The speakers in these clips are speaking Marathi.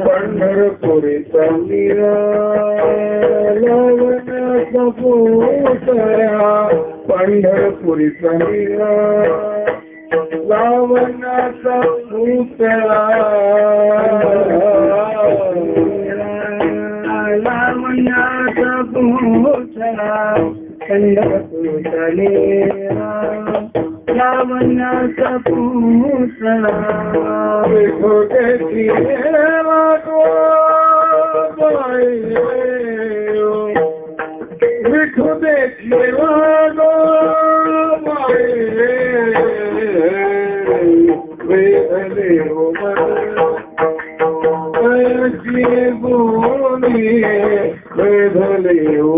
पंढरपुरी समीरा पंढरपुरी समीरा लावण्याचा पुतळा लावण्याचा पुतळा पंढरपुरी समीरा लावण्याचा पुतळा विठोबाची विठोबाची वेदले हो बोली वेदले हो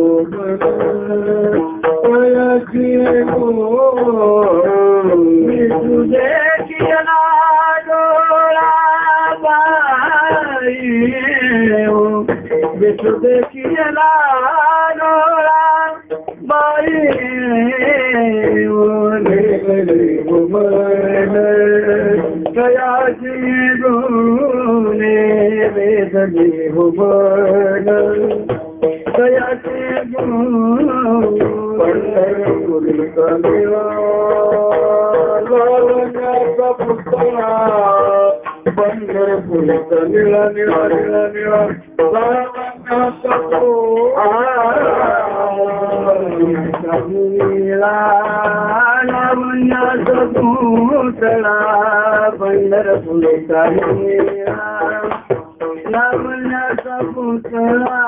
देखियला डोळा बाई कयाची गुणे वेदली हुबन कयाची पंढरपुरी समीरा लावण्याचा पुतळा पंढरपुरी समीरा निळा निळा निळा लावण्याचा पुतळा पंढरपुरी समीरा लावण्याचा पुतळा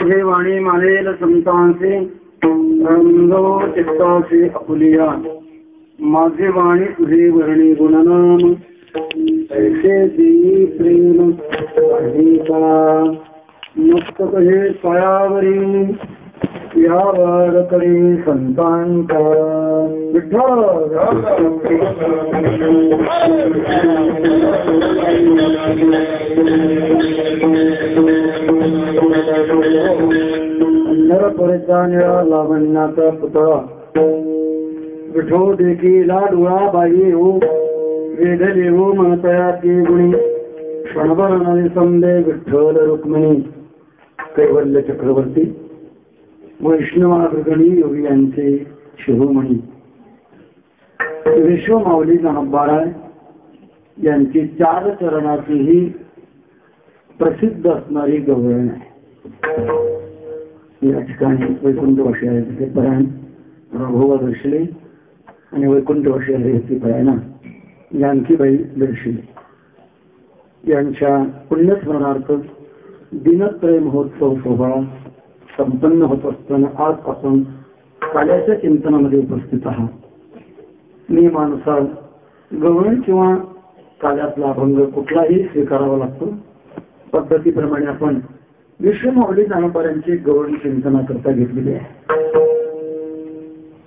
हे वाणी मानेल संतांचे रंगव चित्ताचे अपुलिया माझे वाणी तुझे वर्णी गुणनाम ऐसे देई प्रेम अधिका मुक्त कहे पायावरी या वाड करी संतांचा विठ्ठल नरपरीचा निळा लावण्याचा पुतळा विठो देखीला डोळा बाई हो वेदले हो म्हणतया ती गुणी क्षणभर नदी संदे विठ्ठल रुक्मिणी कैवल्य चक्रवर्ती वैष्णवाग्रगणी योगी यांचे शिरोमणी विश्वमाऊली नामबाराय यांची 4 चरणाची ही प्रसिद्ध असणारी गवळण आहे. या ठिकाणी वैकुंठवासी आहे तिथे परायण रघुवा दर्शले आणि वैकुंठवासी आहे ती परायणा जानकीबाई दर्शले यांच्या पुण्यस्मरणार्थ दिनत्रय महोत्सव सोहळा संपन्न होत असताना आजपासून काल्याच्या चिंतनामध्ये उपस्थित आहात. नियमानुसार गवळण किंवा काल्यातला अभंग कुठलाही स्वीकारावा लागतो. पद्धतीप्रमाणे आपण विश्वमाऊली ज्ञानोबांची गवळण चिंतनाकरता घेतलेली आहे.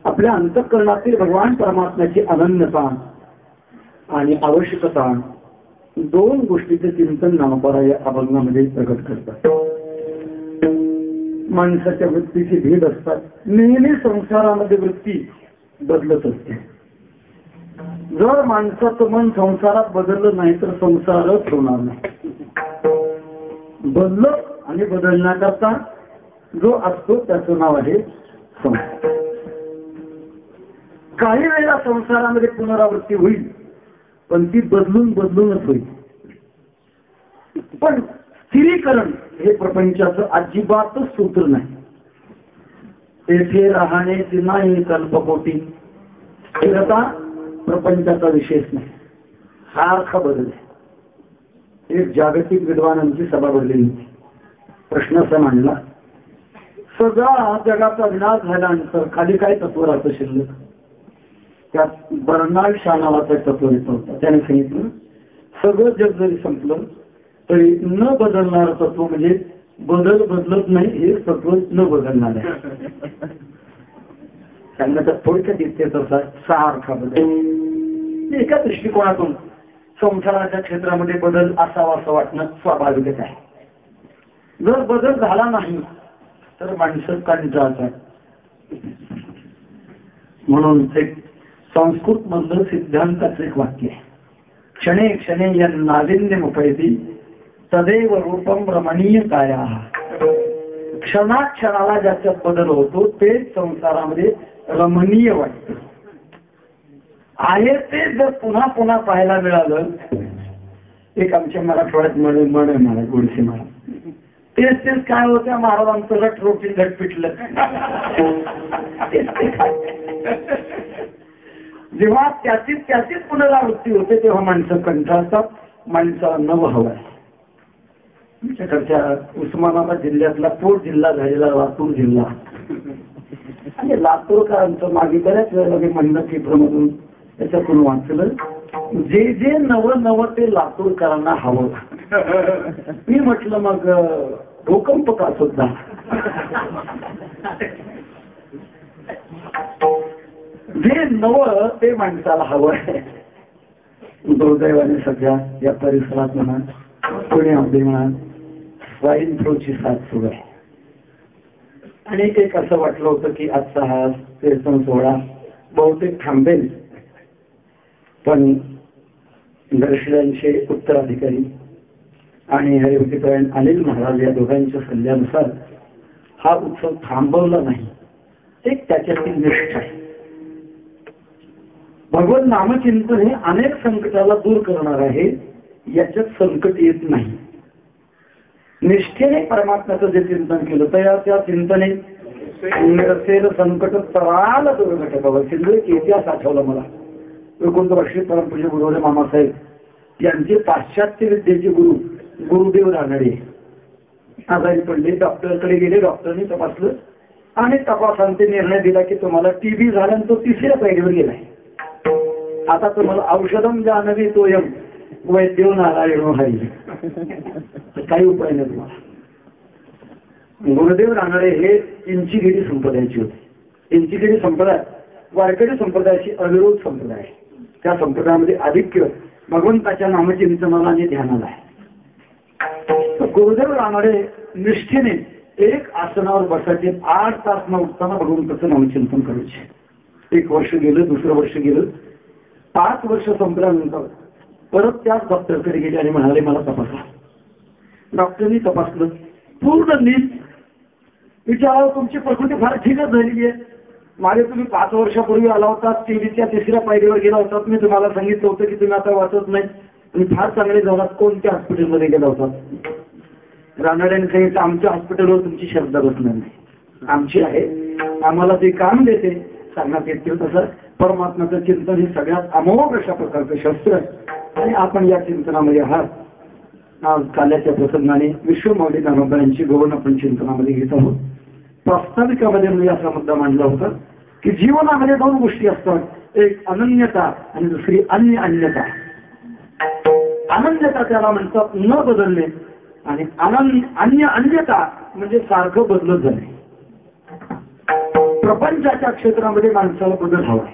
आपल्या अंतःकरणातील भगवान परमात्म्याची अनन्यता आणि आवश्यकता 2 गोष्टीचे चिंतन ज्ञानोबा या अभंगामध्ये प्रकट करतात. माणसाच्या वृत्तीची भेद असतात. नेहमी संसारामध्ये वृत्ती बदलत असते. जर माणसाचं मन संसारात बदललं नाही तर संसारच होणार नाही. बदलत आणि बदलण्याकरता जो असतो त्याचं नाव आहे संसार. काही वेळा संसारामध्ये पुनरावृत्ती होईल पण ती बदलूनच होईल. पण स्थिरीकरण हे प्रपंचाचं अजिबातच सूत्र नाही. तेथे राहण्याची नाही कल्पकोटी. स्थिरता प्रपंचाचा विशेष नाही. सारखा बदल आहे. एक जागतिक विद्वानांची सभा भरलेली होती. प्रश्न असा मांडला, सगळा जगाचा विनाश झाल्यानंतर खाली काय तत्व राहतं शिल्लक? त्यात बर्नार्ड शॉ नावाचा तत्व येत होता. त्याने सांगितलं सगळं जग जरी संपलं तरी न बदलणार तत्व म्हणजे बदलत नाही हे तत्व न बदलणार आहे. सांगण्याचा थोडक्यात इतके तसा सारखा बदल. एका दृष्टिकोनातून संसाराच्या क्षेत्रामध्ये बदल असावा असं वाटणं स्वाभाविकच आहे. जर बदल झाला नाही तर माणसं कंटाळतात. म्हणून एक संस्कृत मधलं सिद्धांताचं एक वाक्य आहे, क्षणे क्षणे या नाविन्य मुपैती तदेव रूपम रमणीय काया. क्षणाक्षणाला ज्याच्यात बदल होतो तेच संसारामध्ये रमणीय वाटतं. आहे ते जर पुन्हा पुन्हा पाहायला मिळालं एक आमच्या मराठवाड्यात म्हण आहे महाराज गोडसे महाराज, तेच काय होत्या महाराजांचं रट रोटी घट पिटलं. जेव्हा त्याचीच पुनरावृत्ती होते तेव्हा माणसं कंटाळतात, माणसाला नवं हवं आहे. आमच्याकडच्या उस्मानाबाद जिल्ह्यातला पोट जिल्हा झालेला लातूर जिल्हा, आणि लातूरकरांचं मागे बऱ्याच वेळेला म्हणलं पेपरमधून त्याच्यातून वाचलं, जे नवं ते लातूरकरांना हवं. मी म्हटलं मग भूकंप का सुद्धा. जे नवं ते माणसाला हवं आहे. दुर्दैवाने सध्या या परिसरात म्हणा, पुण्यामध्ये म्हणा, स्वाईन फ्लूची साथ सुरू आहे. आणि एक असं वाटलं होतं की आजचा हा कीर्तन सोहळा बहुतेक थांबेल, पण दर्शनांचे उत्तराधिकारी आणि हरिभक्तीपरायण अनिल महाराज या दोघांच्या सल्ल्यानुसार हा उत्सव थांबवला नाही. एक त्याच्यातील निष्ठा आहे. भगवत नामचिंतन हे अनेक संकटाला दूर करणार आहे, याच्यात संकट येत नाही. निष्ठेने परमात्म्याचं जे चिंतन केलं तर त्या चिंतने निरसेल संकट तराल दुर्घट बाबा. सिंधू इतिहास आठवला मला. 19 वर्षीय परमपूज्य गुरुदेव मामासाहेब यांचे पाश्चात्य विद्येचे गुरुदेव रानडे आजारी पडले. डॉक्टरकडे गेले, डॉक्टरने तपासलं आणि तपासांचे निर्णय दिला की तुम्हाला टीबी झाला, तो 3ऱ्या पायरीवर गेलाय. आता तुम्हाला औषधम जानवी तोयम वैद्यो नारायणो हरी, काही उपाय नाही तुम्हाला. गुरुदेव रानडे हे इंचीगिरी संप्रदायाची होते. इंचीगिरी संप्रदाय वारकरी संप्रदायाची अविरोध संप्रदाय आहे. त्या संप्रदायामध्ये आधिक्य भगवंताच्या नामचिंतनाला आणि ध्यानाला आहे. गुरुदेव रानडे निष्ठेने एक आसनावर बसायचे, 8 तास न उठताना भगवंताचं नामचिंतन करायचे. 1 वर्ष गेलं, 2रं वर्ष गेलं, 5 वर्ष संपल्यानंतर परत त्याच डॉक्टरकडे गेले आणि म्हणाले मला तपासा. डॉक्टरनी तपासलं, पूर्ण नीट. विचारावं तुमची प्रकृती फार ठीकच झालेली आहे. मागे तुम्ही 5 वर्षापूर्वी आला होता, टीबीच्या 3ऱ्या पायरीवर गेला होता. मी तुम्हाला सांगितलं होतं की तुम्ही आता वाचत नाही, तुम्ही फार चांगले झालात. कोणत्या हॉस्पिटलमध्ये गेला होता? रानड्याने सांगितलं आमच्या हॉस्पिटलवर तुमची श्रद्धा बसणार नाही, आमची आहे. आम्हाला जे काम देते सांगण्यात येते तसं परमात्म्याचं चिंतन हे सगळ्यात अमोघ अशा प्रकारचं शस्त्र आहे. आणि आपण या चिंतनामध्ये आहात. आज काल्याच्या प्रसंगाने विश्वमौली दामोदरांची गौण आपण चिंतनामध्ये घेत आहोत. प्रास्ताविकामध्ये मी असा मुद्दा मांडला होता की जीवनामध्ये 2 गोष्टी असतात, एक अनन्यता आणि दुसरी अन्यता. अनन्यता त्याला म्हणतात न बदलणे, आणि अन्यता म्हणजे सारखं बदलत जाणे. प्रपंचाच्या क्षेत्रामध्ये माणसाला बदल हवाय.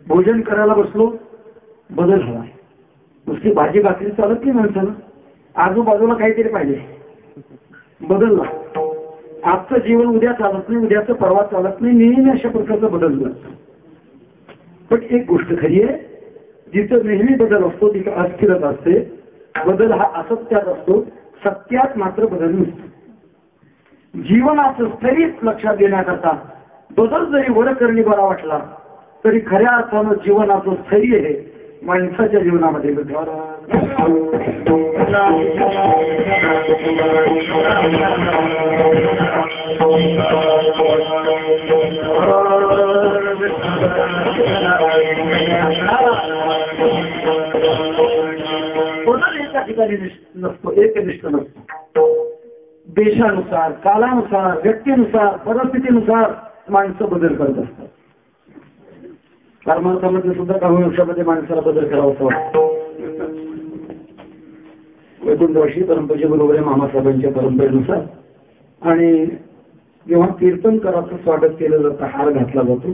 भोजन करायला बसलो, बदल हवाय. नुसती भाजी भाकरी चालत नाही माणसाला, आजूबाजूला काहीतरी पाहिजे, बदल लागतो. आजचं जीवन उद्या चालत नाही, उद्याचं परवा चालत नाही, नेहमी अशा प्रकारचा बदल लागतो. पण एक गोष्ट खरी आहे, जिथं नेहमी बदल असतो तिथं अस्थिरता असते. बदल हा असत्यात असतो, सत्यात मात्र बदल नसतो. जीवनाचं स्थैर्य लक्षात देण्याकरता बदल जरी वरकरणी बरा वाटला तरी खऱ्या अर्थानं जीवनाचं स्थैर्य हे माणसाच्या जीवनामध्ये एका ठिकाणी नसतो, एकनिष्ठ नसतो. देशानुसार, कालानुसार, व्यक्तीनुसार, परिस्थितीनुसार माणसं बदल करत असतात. कर्मार्थामध्ये सुद्धा काही वर्षामध्ये माणसाला बदल करावा असं वाटतं. 19 वर्षी परमपूज्य गुरुदेव मामासाहेबांच्या परंपरेनुसार आणि जेव्हा कीर्तनकाराचं स्वागत केलं जातं, हार घातला जातो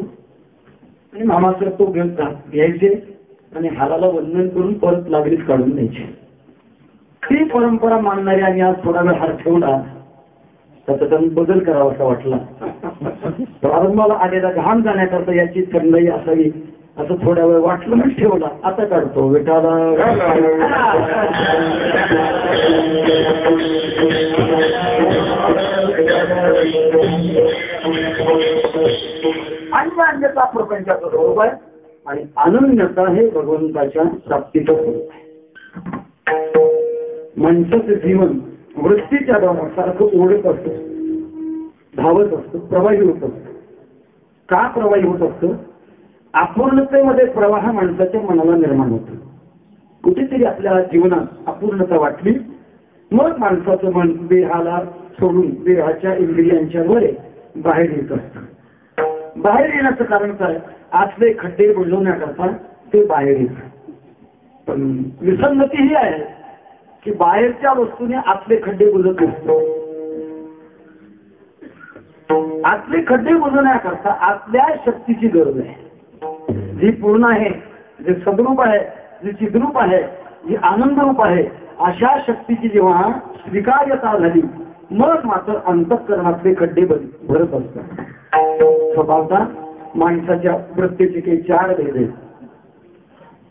आणि मामासाहेब तो घ्यायचे आणि हाराला वंदन करून परत लागलीच काढून द्यायचे. ती परंपरा मानणारी आणि आज थोडा वेळ हार ठेवला त्याचा त्यांनी बदल करावा असा वाटला. प्रारंभाला आलेला घाम जाण्याकरता याची थंडाई असावी असं थोड्या वेळ वाटलं म्हणून ठेवला. आता काढतो विठाला अन्यता प्रपंचाचा स्वरूप आहे आणि अनन्यता हे भगवंताच्या प्राप्तीचं स्वरूप आहे. माणसाचं जीवन वृत्तीच्या सारखं ओढत असतं, धावत असतं, प्रवाही होत असतं. का प्रवाही होत असतं? अपूर्णतेमध्ये प्रवाह माणसाच्या मनाला निर्माण होतो. कुठेतरी आपल्या जीवनात अपूर्णता वाटली, मग माणसाचं मन देहाला सोडून देहाच्या इंद्रियांच्या वरे बाहेर येत असतं. बाहेर येण्याचं कारण काय? आतले खड्डे बुजवण्याकरता ते बाहेर येत. पण विसंगती ही आहे की बाहेरच्या वस्तूने आतले खड्डे बुजत नसतो. आतले खड्डे बुजवण्याकरता आतल्या शक्तीची गरज आहे, जी पूर्ण आहे, जे सद्रूप आहे, जी चिद्रूप आहे, जी आनंदरूप आहे. अशा शक्तीची जेव्हा स्वीकार्यता झाली, मग मात्र अंतःकरणातले खड्डे भरत असतात. स्वभावता माणसाच्या प्रत्येकी काही 4 भेद आहेत.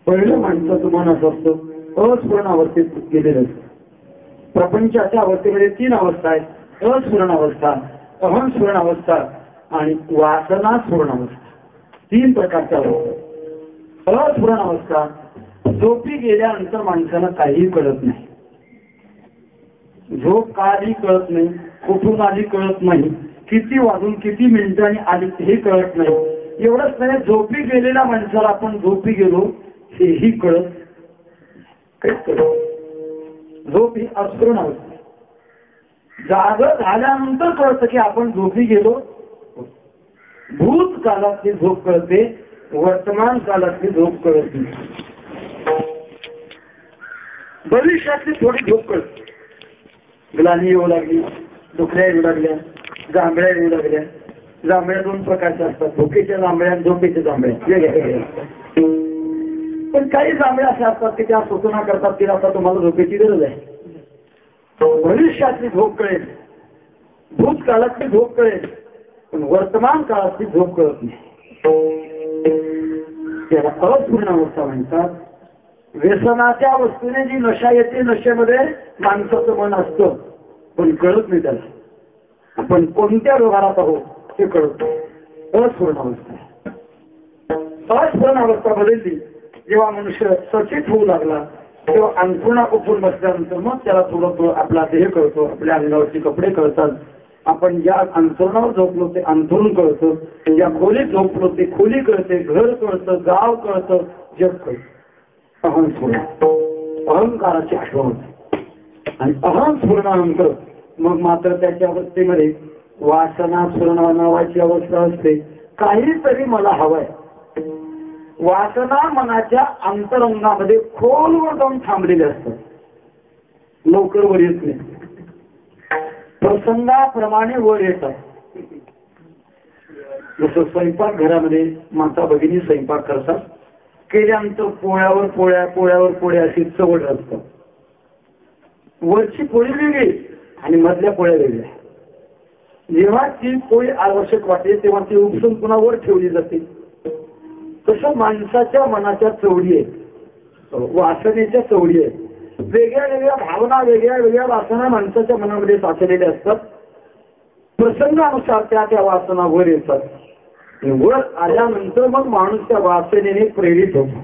पहिलं माणसाचं मन असं असतं अस्फुरण अवस्थेत गेलेलं असतं. प्रपंचाच्या अवस्थेमध्ये 3 अवस्था आहेत: अस्फुरण अवस्था, अहंस्फुरण अवस्था आणि वासना स्फुरण अवस्था. 3 प्रकारच्या अवस्था. अस्फुरण अवस्था, झोपी गेल्यानंतर माणसाला काहीही कळत नाही. झोप का आली कळत नाही, कुठून आली कळत नाही, किती वाजून किती मिनिटांनी आली हे कळत नाही. एवढंच नाही, झोपी गेलेल्या माणसाला आपण झोपी गेलो हेही कळत काहीच कळत. झोप ही अस्फुरण अवस्था. जाग झाल्यानंतर कळतं की आपण झोपी गेलो. भूतकाळातली झोप कळते, वर्तमान काळातली झोप कळत नाही. भविष्यातली थोडी झोप कळते. ग्लानी येऊ लागली, दुखऱ्या येऊ लागल्या, जांभळ्या येऊ लागल्या. जांभळ्या 2 प्रकारच्या असतात: भुकेच्या जांभळ्या आणि झोपेच्या जांभळ्या, वेगळ्या. पण काही जांभळ्या अशा असतात की त्या सूचना करतात की आता तुम्हाला झोपेची गरज आहे. भविष्यातली झोप कळेल, भूतकाळातली झोप कळेल, पण वर्तमान काळातली झोप कळत नाही. त्याला अपूर्ण अवस्था म्हणतात. व्यसनाच्या वस्तूने जी नशा येते, नशेमध्ये माणसाचं मन असतं, पण कळत नाही त्याला. आपण कोणत्या व्यवहारात आहोत हे कळत. अस्फुरण अवस्था. अस्फुरण अवस्था बदलली जेव्हा मनुष्य सचेत होऊ लागला, तेव्हा अंथरुणा उठून बसल्यानंतर मग त्याला थोडं आपला देह कळतो, आपल्या अंगावरचे कपडे कळतात, आपण ज्या अंथरुणावर झोपलो ते अंथरुण कळतं, ज्या खोलीत झोपलो ते खोली कळते, घर कळतं, गाव कळतं, जग कळतं. अहंस्फुरण, अहंकाराची आठवण होते. आणि अहंस्फुरणानंतर मग मात्र त्याच्या अवस्थेमध्ये वासना स्फुरण नावाची अवस्था असते. काहीतरी मला हवंय. वासना मनाच्या अंतरंगामध्ये खोलवर जाऊन थांबलेले असतात, लवकर वर येत नाही. प्रसंगाप्रमाणे वर येतात. जसं स्वयंपाक घरामध्ये माता भगिनी स्वयंपाक करतात, केल्यानंतर पोळ्यावर पोळ्या, पोळ्यावर पोळ्या अशी चवड असतात. वरची पोळी वेगळी आणि मधल्या पोळ्या वेगळ्या. जेव्हा ती पोळी आवश्यक वाटते तेव्हा ती उपसून पुन्हा वर ठेवली जाते. तसं माणसाच्या मनाच्या चवडी आहेत, वासनेच्या चवडी आहेत. वेगळ्या वेगळ्या भावना, वेगळ्या वेगळ्या वासना माणसाच्या मनामध्ये साचलेल्या असतात. प्रसंगानुसार त्या वासना वर येतात. वर आल्यानंतर मग माणूस त्या वासनेने प्रेरित होतो.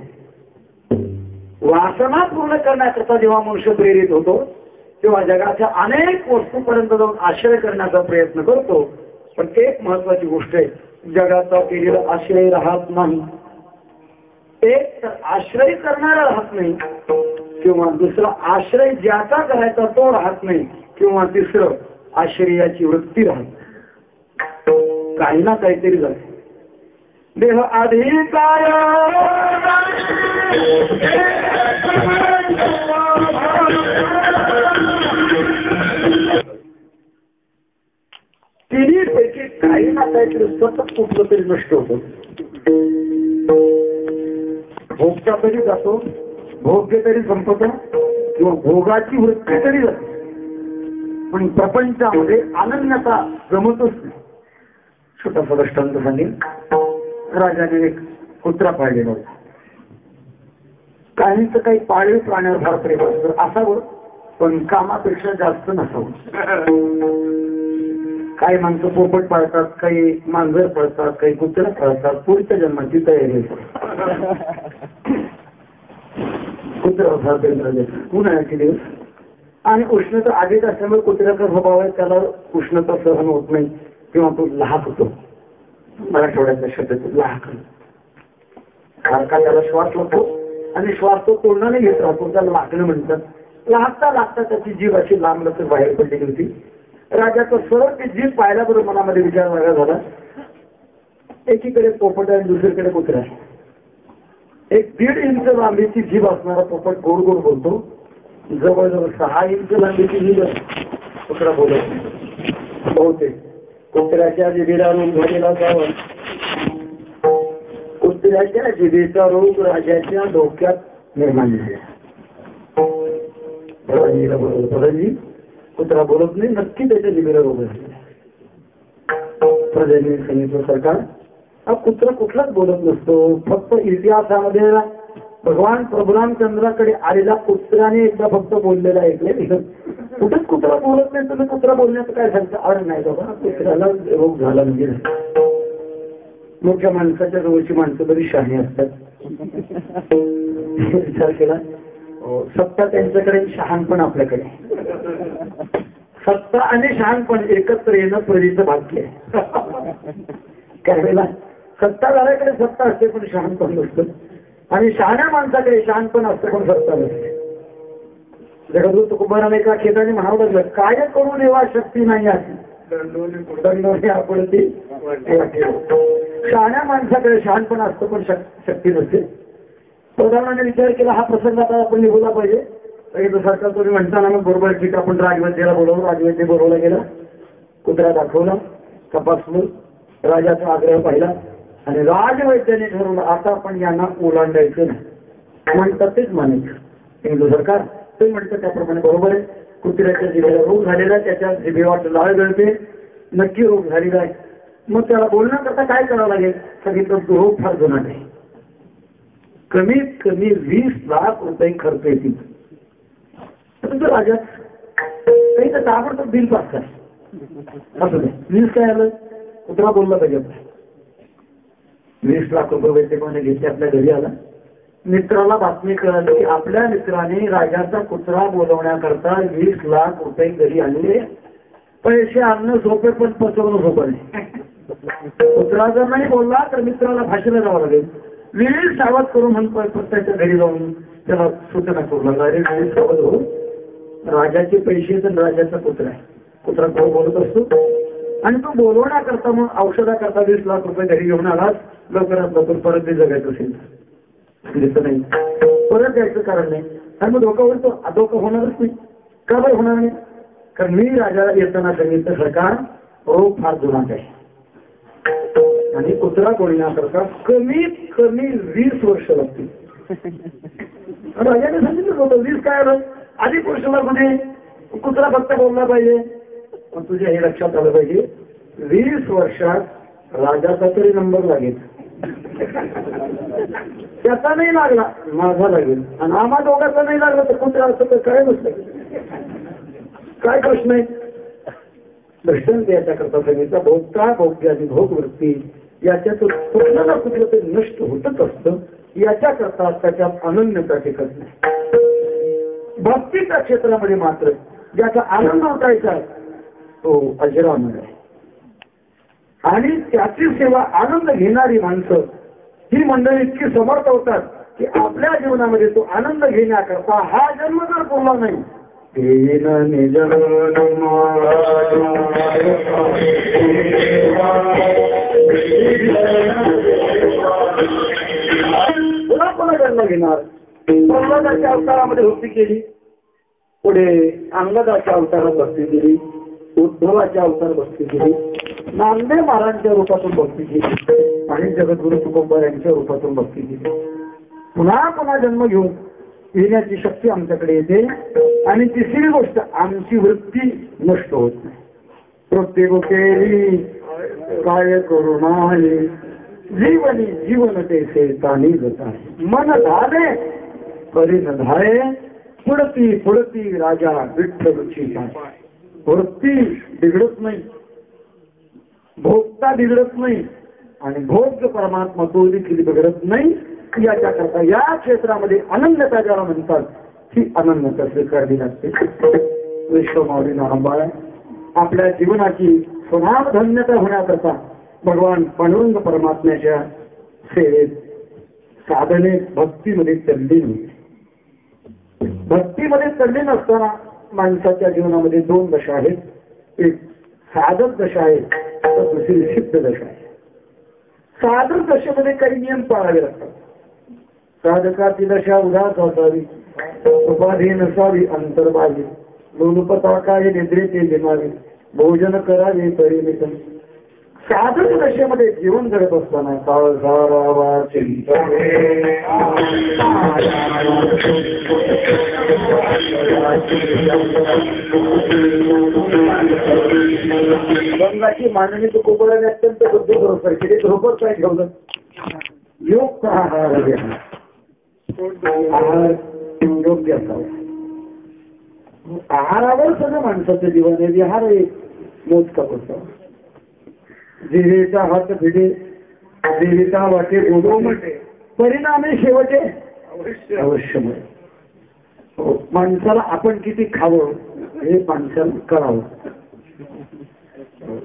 वासना पूर्ण करण्याकरता जेव्हा मनुष्य प्रेरित होतो, तेव्हा जगाच्या अनेक वस्तूपर्यंत जाऊन आश्रय करण्याचा प्रयत्न करतो. पण एक महत्वाची गोष्ट आहे, जगाचा केलेला आश्रय राहत नाही. एक तर आश्रय करणारा राहत नाही, किंवा दुसरा आश्रय ज्याचा करायचा तो राहत नाही, किंवा तिसरं आश्रयाची वृत्ती राहत. काही ना काहीतरी जाते. देह अधिकार तिन्ही पैकी काही ना काहीतरी सतत कुठलं तरी नष्ट होतं. भोगता तरी जातो, भोग्य तरी संपतो, किंवा भोगाची वृत्ती तरी जाते. पण प्रपंचामध्ये अनन्यता जमतच नाही. छोटासा दृष्टांत सांगेल. राजाने एक कुत्रा पाळलेला होता. काहींच काही पाळीव प्राण्यावर फार प्रेम असावं, पण कामापेक्षा जास्त नसावं. काही माणसं पोपट पाळतात, काही मांजर पाळतात, काही कुत्रा पाळतात. पुढच्या जन्माची तयारी कुत्रा फार प्रेम राजा. उन्हाळ्याचे दिवस आणि उष्णता आधीच असल्यामुळे कुत्र्याचा स्वभाव आहे, त्याला उष्णता सहन होत नाही किंवा तो लहाक होतो. मराठवाड्याच्या शब्दात लहाक, सारखा त्याला श्वास लागतो आणि श्वास तो तोंडाने घेत राहतो, त्याला लाकणं म्हणतात. लागता लागता त्याची जीभ अशी लांब लचक बाहेर पडलेली होती. राजाचं सरळ ती जीभ पाहिल्याबरोबर मनामध्ये विचार वेगळा झाला. एकीकडे पोपट आहे, दुसरीकडे कुत्रा आहे. एक 1.5 इंच लांबीची जीभ असणारा पोपट गोड गोड बोलतो, जवळजवळ 6 इंच लांबीची जीभ कुत्रा बोलत बहुतेक. कुत्र्याच्या जिभेला रोग झालेला जावं, कुत्र्याच्या जिभेचा रोग राजाच्या डोक्यात निर्माण झाला. प्रधानजी कुत्रा बोलत नाही, नक्की त्याच्या जिभेला रोग झाला. प्रजांनी सांगितलं सरकार हा कुत्रा कुठलाच बोलत नसतो, फक्त इतिहासामध्ये भगवान प्रभुरामचंद्राकडे आलेला कुत्र्याने एकदा फक्त बोललेला ऐकले. कुठेच कुत्रा बोलत नाही, तुम्ही कुत्रा बोलण्याचं काय सांगता? अरे नाही बाबा, कुत्र्याला रोग झाला म्हणजे मोठ्या माणसाच्या जवळची माणसं बरी शहाणी असतात. विचार केला, सत्ता त्यांच्याकडे, शहाणपण आपल्याकडे. सत्ता आणि शहाणपण एकत्र येणं प्रेरीचं भाग्य आहे. त्यावेळेला सत्ताधाऱ्याकडे सत्ता असते पण शहाणपण नसतं, आणि शहाण्या माणसाकडे शहाणपण असतं पण सत्ता नसते. जगद्गुरु तुकोबाराला एका खेदाने म्हणावं लागलं, काय करून एव्हा शक्ती नाही आहे, दंडोने आपडती. शहाण्या माणसाकडे शहाणपण असतं पण शक्ती नसते. प्रधानाने विचार केला, हा प्रसंग आता आपण निघूला पाहिजे. सरकार तुम्ही म्हणताना मग बरोबर ठीक, आपण राजवैद्याला बोलवलं. राजवैद्य बोलवला गेला, कुत्रा दाखवला, तपासलं, राजाचा आग्रह पाहिला आणि राजवैद्याने ठरवलं आता आपण यांना ओलांडायचं नाही. म्हणतात तेच मानायचं. हिंदू सरकार ते म्हणतं त्याप्रमाणे बरोबर आहे. कुत्र्याच्या जिभेला रोग झालेला आहे, त्याच्या जिभेवाट लाळ गळते, नक्की रोग झालेला आहे. मग त्याला बोलण्याकरता काय करावं लागेल? सांगितलं तो रोग फार जुना आहे, कमीत कमी 20 लाख रुपये खर्च येतील. परंतु राजा काही तर ताबडतोब बिल पास करा. असं नाही, 20 काय आलं, कुत्रा बोलला पाहिजे. 20 लाख रुपये वैद्यकाने घेतले, आपल्या घरी आला. मित्राला बातमी कळाली की आपल्या मित्राने राजाचा कुत्रा बोलवण्याकरता 20 लाख रुपये घरी आणले. पैसे आणणं सोपे पण पचवणं सोपं नाही. कुत्रा जर नाही बोलला तर मित्राला भाषेला जावं लागेल. वेळीच सावध करून म्हणतो त्याच्या घरी जाऊन त्याला सूचना करू लागला, अरे वेळीच सावध हो, राजाचे पैसे तर राजाचा कुत्रा आहे. कुत्रा तो बोलत असतो आणि तो बोलवण्याकरता मग औषधाकरता 20 लाख रुपये घरी घेऊन आलास, लवकरात लवकर परत ते जगायचं असेल दिसत नाही, परत द्यायचं कारण नाही. आणि मग धोका होईल, तो धोका होणारच नाही. का बरं होणार नाही? कारण मी राजाला येताना सांगितलं सरकार रोग फार जुनाट आहे आणि कुत्रा बोलण्याकरता कमीत कमी 20 वर्ष लागतील. राजाने सांगितलं होतं 20 काय आलं, आधी पुरुषाला म्हणजे कुत्रा फक्त बोलला पाहिजे. पण तुझ्या हे लक्षात आलं पाहिजे 20 वर्षात राजाचा तरी नंबर लागेल. त्याचा नाही लागला, माझा लागेल. आणि आम्हा दोघांचा नाही लागला तर कुत्रा असं तर काय नसतं. काय प्रश्न आहे? दृष्टांत याच्याकरता सांगितलं, भोगता भोग्य आणि भोगवृत्ती याच्यातून कुठलं ना कुठलं ते नष्ट होतच असतं. याच्याकरता त्याच्यात अनन्यता टिकत नाही. भक्तीच्या क्षेत्रामध्ये मात्र ज्याचा आनंद होतायचा तो अजरामर आहे. आणि त्याची सेवा आनंद घेणारी माणसं ही मंडळी इतकी समर्थ होतात की आपल्या जीवनामध्ये तो आनंद घेण्याकरता हा जन्म जर पुरला नाही पुन्हा पुन्हा जन्म घेणार. प्रल्हादाच्या अवतारामध्ये भक्ती केली, पुढे अंगदाच्या अवतारात भक्ती केली, उद्धवाच्या अवतार भक्ती केली, नामदेव महाराजांच्या रूपातून भक्ती केली आणि जगद्गुरु तुकोबा यांच्या रूपातून भक्ती केली. पुन्हा पुन्हा जन्म घेऊन येण्याची शक्ती आमच्याकडे येते. आणि तिसरी गोष्ट, आमची वृत्ती नष्ट होत नाही. प्रत्येक केली काय करुणाने जीवनी जीवन तेसे तानी जाता मन धारे करी न धारे पुढती पुढती राजा विठ्ठलची पाय. वृत्ती बिघडत नाही, भोगता बिघडत नाही आणि भोग परमात्मा तो देखील बिघडत नाही. याच्याकरता या क्षेत्रामध्ये अनन्यता ज्याला म्हणतात ही अनन्यता स्वीकारली लागते. विश्वमाऊली नारंबाळ आपल्या जीवनाची स्वनामधन्यता होण्याकरता भगवान पांडुरंग परमात्म्याच्या सेवेत साधने भक्तीमध्ये तल्लीन होते. भक्तीमध्ये तल्लीन असताना माणसाच्या जीवनामध्ये दोन दशा आहेत. एक साधक दशा आहे तर दुसरी सिद्ध दशा आहे. साधक दशेमध्ये काही नियम पाळावे लागतात. साधकाची दशा उदास असावी, उपाधी नसावी अंतर्भावी, लोलुपता काय निद्रेचे जमावे, भोजन करावे परिमित. साधक दशेमध्ये जीवन जगत असताना काळसारावा गंगाची मांडणी तो कोपऱ्याने अत्यंत बुद्धी बरोबर केली. झोपत काय ठेवलं योग आहार योग्य असावा. आहारावर सगळं माणसाचं जीवन आहे. विहार एक मोजका असावा. जिरेचा हात भिडे देवीचा वाटे बोलू म्हटे परिणामी शेवटे अवश्य मिळे. माणसाला आपण किती खावं हे माणसाला कळावं.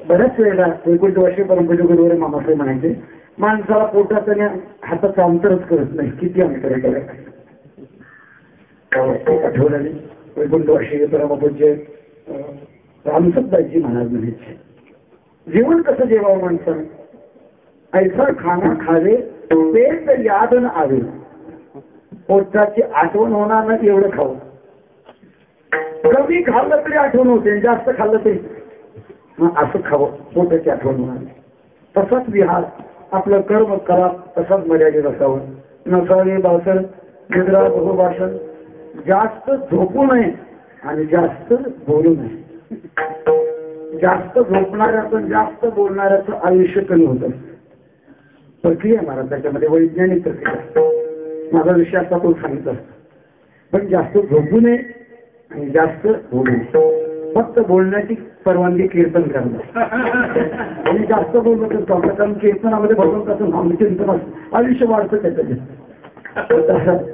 बऱ्याच वेळेला वैकुंठ वर्षी परमपूज्य गुरुवारी मामासाहेब म्हणायचे माणसाला पोटात आणि हाताचं अंतरच करत नाही किती अंतर आहे. आठवड्याने वैकुंठ वर्षी परमपूज्य रामसुद्धाजी महाराज म्हणायचे जीवन कसं जेवावं माणसानं. ऐसा खाना खावे पेट याद न आवे. पोटाची आठवण होणार नाही एवढं खावं. कमी खाल्लं तरी आठवण होते, जास्त खाल्लं तरी असं खावं पोटाची आठवण होणार. तसाच विहार आपलं कर्म करा तसाच मर्यादित असावं. नसावे भाषण निद्रा बहुभाषण. जास्त झोपू नये आणि जास्त बोलू नये. जास्त झोपणाऱ्याचं जास्त बोलणाऱ्याचं आयुष्य कमी होतं. प्रक्रिया महाराज त्याच्यामध्ये वैज्ञानिक प्रक्रिया माझा विषय असा तो सांगितलं. पण जास्त झोपू नये आणि जास्त बोलू नये. फक्त बोलण्याची परवानगी कीर्तन करणं आणि जास्त बोलणं करतो आपण. कारण कीर्तनामध्ये भगवंताचं नामचिंतन असतं आयुष्य वाढतं त्याच्यात.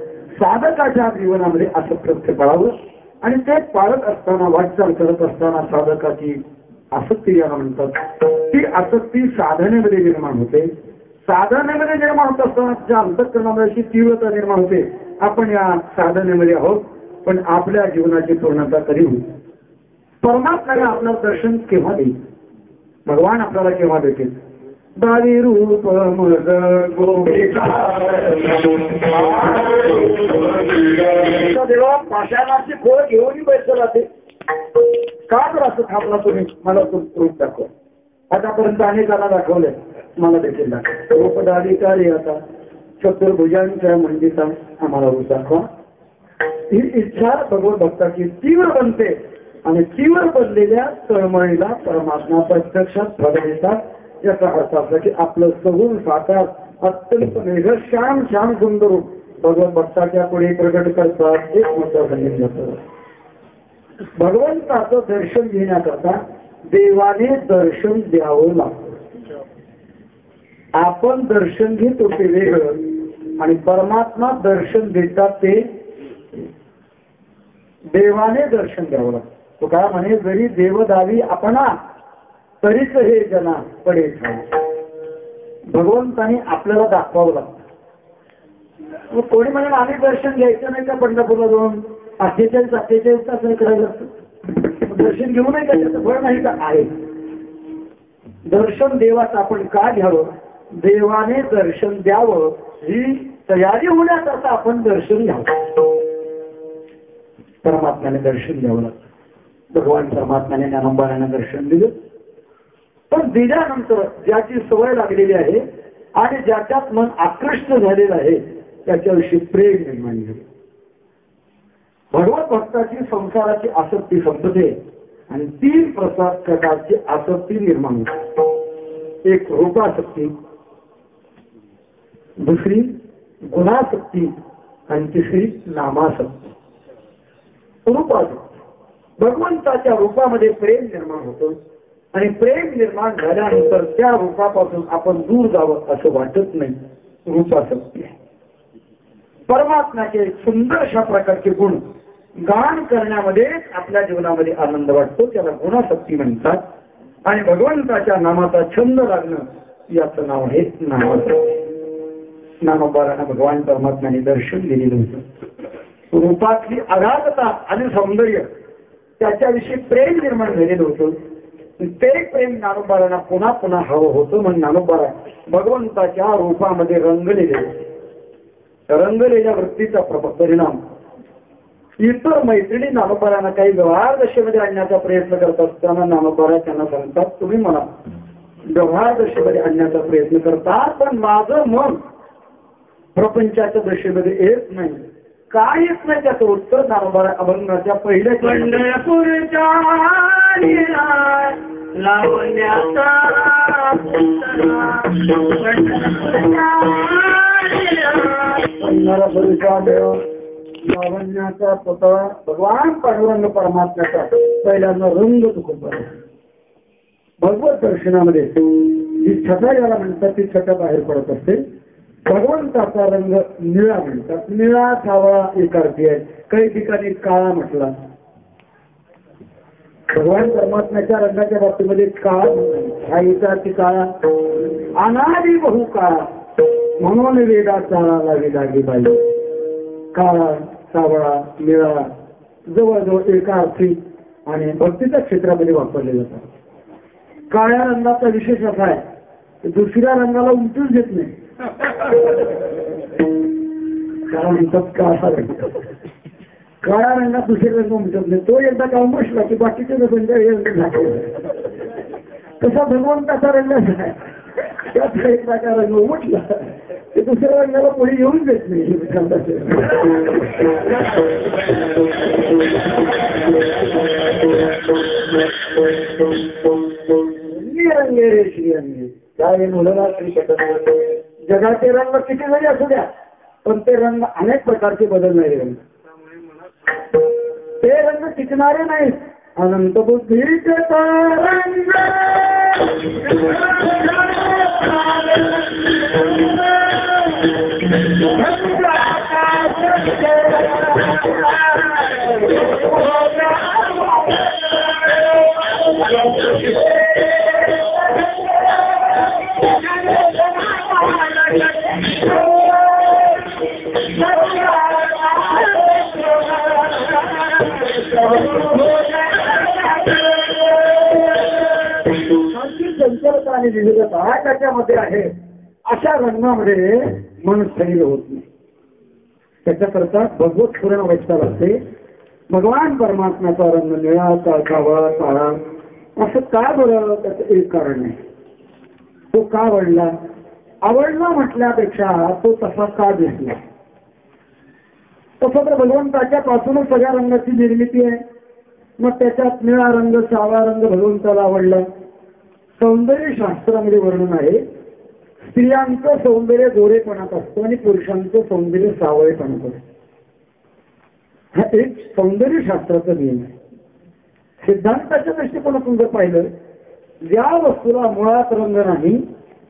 साधकाच्या जीवनामध्ये असं प्रत्य पाळावं आणि ते पाळत असताना वाटचाल करत असताना साधकाची आसक्ती याला म्हणतात. ती आसक्ती साधनेमध्ये निर्माण होते. साधनेमध्ये निर्माण होत असताना त्या अंतःकरणामध्ये अशी तीव्रता निर्माण होते. आपण या साधनेमध्ये आहोत पण आपल्या जीवनाची पूर्णता कधी होईल. परमात्म्याने आपलं दर्शन केव्हा देईल. भगवान आपल्याला केव्हा भेटेल. दारी रूप देवा पाषाणाची खोळ घेऊन पैसे राहते. का जर असं थांबला तुम्ही मला रूप दाखव. आतापर्यंत अनेकांना दाखवलंय मला देखील दाखव. रूपदाधिकारी आता चतुर्भुजांच्या मंडिता आम्हाला रूप दाखवा. ही इच्छा भगवत भक्ताची तीव्र बनते आणि तीव्र बनलेल्या तळमळीला परमात्मा प्रत्यक्षात फळ देतात. याचा अर्थ असा की आपलं सगुण साकार अत्यंत मेघ श्याम श्याम सुंदर रूप भगवत भक्ताच्या पुढे प्रकट करतात. एक मोठा संदेश जातो. भगवंताचं दर्शन घेण्याकरता देवाने दर्शन द्यावं लागतं. आपण दर्शन घेतो ते वेगळं आणि परमात्मा दर्शन देतात ते देवाने दर्शन द्यावं लागतं. तो काय म्हणे जरी देवदावी आपणा तरीच हे जना पडे. भगवंताने आपल्याला दाखवावं लागतं. कोणी म्हणेल आम्ही दर्शन घ्यायचं नाही का पंढरपूरला जाऊन 48 तास करायला लागतं. दर्शन घेऊ नये का त्याचं फळ नाही का आहे. दर्शन देवाचं आपण का घ्यावं. देवाने दर्शन द्यावं ही तयारी होण्याकरता आपण दर्शन घ्यावं. परमात्म्याने दर्शन द्यावं लागतं. भगवान परमात्म्याने ज्ञानोबांना दर्शन दिलं. पण दिल्यानंतर ज्याची सवय लागलेली आहे आणि ज्याच्यात मन आकृष्ट झालेलं आहे त्याच्याविषयी प्रेम निर्माण झाले. भगवत भक्ताची संसाराची आसक्ती संपते आणि 3 प्रकारची आसक्ती निर्माण होते. एक रूपासक्ती, दुसरी गुणासक्ती आणि तिसरी नामासक्ती. रूपासक्ती भगवंताच्या रूपामध्ये प्रेम निर्माण होतं आणि प्रेम निर्माण झाल्यानंतर त्या रूपापासून आपण दूर जावं असं वाटत नाही. रूपासक्ती आहे. परमात्म्याचे सुंदर अशा प्रकारचे गुण गान करण्यामध्ये आपल्या जीवनामध्ये आनंद वाटतो, त्याला गुणासक्ती म्हणतात. आणि भगवंताच्या नामाचा छंद लागणं याचं नाव आहे नामाचं. नामोबारांना भगवान परमात्म्याने दर्शन दिलेलं होतं. रूपातली अगाधता आणि सौंदर्य त्याच्याविषयी प्रेम निर्माण झालेलं होतं. ते प्रेम नामोबारांना पुन्हा पुन्हा हवं होतं. म्हणून नामोबारा भगवंताच्या रूपामध्ये रंगलेल्या वृत्तीचा परिणाम इतर मैत्रिणी नामोबारांना काही व्यवहार दशेमध्ये आणण्याचा प्रयत्न करत असताना नामोबारा त्यांना सांगतात, तुम्ही मला व्यवहार दशेमध्ये आणण्याचा प्रयत्न करतात, पण माझं मन प्रपंचाच्या दशेमध्ये येत नाही. काय येत नाही त्याचं उत्तर नामोबारा अभंगाच्या पहिल्या पंढरपूरच्या लावण्याचा लावण्याचा पुतळा भगवान पांडुरंग परमात्म्याचा पहिल्यांदा रंग चुकून भगवत दर्शनामध्ये जी छटा ज्याला म्हणतात ती छटा बाहेर पडत असते. भगवंताचा रंग निळा म्हणतात. निळा सावळा एक अर्थी आहे, काही ठिकाणी काळा म्हटला. भगवान परमात्म्याच्या रंगाच्या बाबतीमध्ये काळा हा एका अर्थी काळा, अनादी बहु काळा म्हणून वेदाचा लागे लागे बाई. काळा सावळा निळा जवळजवळ एका अर्थी आणि भक्तीच्या क्षेत्रामध्ये वापरले जातात. काळ्या रंगाचा विशेष असा आहे दुसऱ्या रंगाला उमटूच देत नाही. कारण काळा रंग काळ्या रंगात दुसरे रंग उमटत नाही. तो एकदा काम बसला की बाकीचे रंग तसा भगवंताचा रंग आहे. त्यात एकदा का रंग उमटला ते दुसऱ्या रंगाला पुढे येऊन देत नाही. श्रीरंगे रे श्रीरंगे काय मुलाला जगाचे रंग किती जरी असू द्या पण ते रंग अनेक प्रकारचे बदलणारे रंग, ते रंग टिकणारे नाहीत. अनंत बुद्धीचे रंग संचलता आणि विविधता त्याच्यामध्ये आहे. अशा रंगामध्ये मन स्थैर्य होत नाही. त्याच्याकरता भगवत स्फुरण अवस्था लागते. भगवान परमात्म्याचा रंग निळा काळा काळा असं का बरं? त्याचं एक कारण आहे. तो का आवडला म्हटल्यापेक्षा तो तसा का दिसला? तसं तर भगवंताच्या पासूनच सगळ्या रंगाची निर्मिती आहे. मग त्याच्यात निळा रंग सावळा रंग भगवंताला आवडला. सौंदर्य शास्त्रामध्ये वर्णन आहे स्त्रियांचं सौंदर्य गोरेपणात असतं आणि पुरुषांचं सौंदर्य सावळेपणात असतं. हा एक सौंदर्य शास्त्राचा नियम आहे. सिद्धांताच्या दृष्टिकोनातून जर पाहिलं ज्या वस्तूला मुळात रंग नाही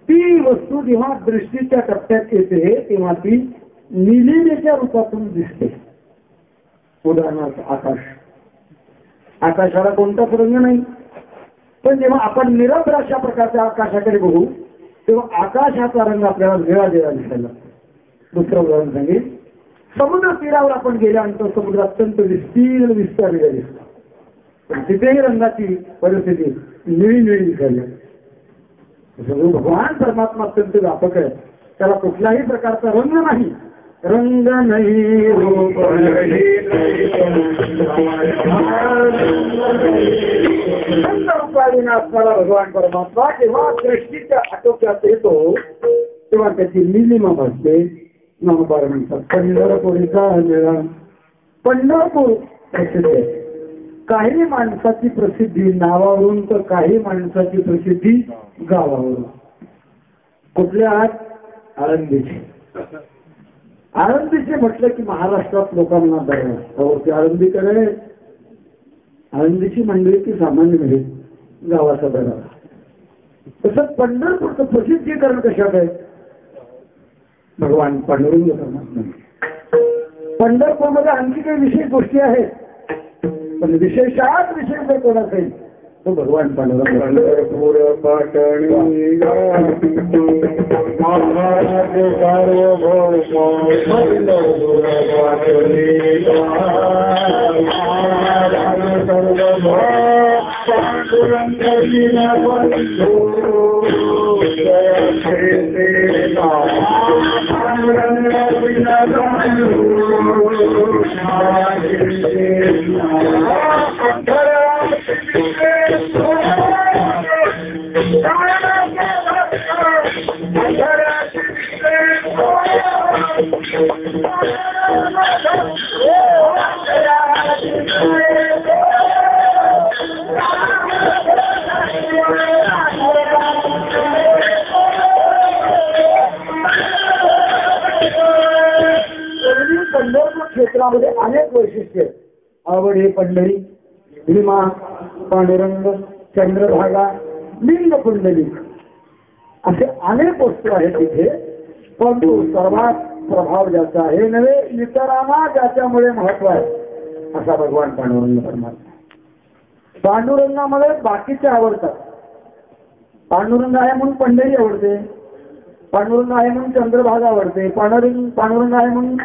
ती वस्तू जेव्हा दृष्टीच्या टप्प्यात येते तेव्हा ती निलिमेच्या रूपातून दिसते. उदाहरणार्थ आकाशाला कोणताच रंग नाही, पण जेव्हा आपण निरभ्र अशा प्रकारच्या आकाशाकडे बघू तेव्हा आकाशाचा रंग आपल्याला निळा दिसायला. दुसरं उदाहरण सांगेल, समुद्र तीरावर आपण गेल्यानंतर समुद्र अत्यंत विस्तीर्ण विस्तारलेला दिसतो, पण तिथेही रंगाची परिस्थिती निळी दिसायला. भगवान परमात्मा अत्यंत व्यापक आहे. त्याला कुठल्याही प्रकारचा रंग नाही. रंग नाही रूप रूपाने असणारा भगवान परमात्मा जेव्हा दृष्टीच्या आटोक्यात येतो तेव्हा त्याची निलिमा भासते. नामबार म्हणतात पंढरपुरीचा मेळा. पंढरपूर प्रसिद्ध आहे. काही माणसाची प्रसिद्धी नावावरून तर काही माणसाची प्रसिद्धी गावावरून. कुठल्या आहात? आळंदीची. आळंदीचे म्हटलं की महाराष्ट्रात लोकांना दर आळंदीकडे आळंदीची मंडळी की सामान्य म्हणजे गावाचा दर. तसंच पंढरपूरचं प्रसिद्धीकरण कशात आहे? भगवान पांडुरंग परमात्मा. पंढरपूरमध्ये आणखी काही विशेष गोष्टी आहेत, पण विशेषात विशेष जर कोण असेल तो भगवान पांडुरंग. पंढरपूर पाटणी महाराज सार्वभौम पंढरपूर पाटणी सर्वभौम पांडुरंग दीनबंधू जय श्रीराम पांडुरंग दीनबंधू पंढरपूर क्षेत्रामध्ये अनेक वैशिष्ट्य, आवड हे पंढरी, भीमा, पांडुरंग, चंद्रभागा, लिंग पुंडलिक असे अनेक वस्तू आहेत तिथे. परंतु सर्वात प्रभाव ज्याचा आहे नव्हे इतरांना ज्याच्यामुळे महत्व आहे असा भगवान पांडुरंग परमात्मा. पांडुरंगामध्ये बाकीचे आवडतात. पांडुरंग आहे म्हणून पंढरी आवडते, पांडुरंग आहे म्हणून चंद्रभागा आवडते, पांडुरंग आहे म्हणून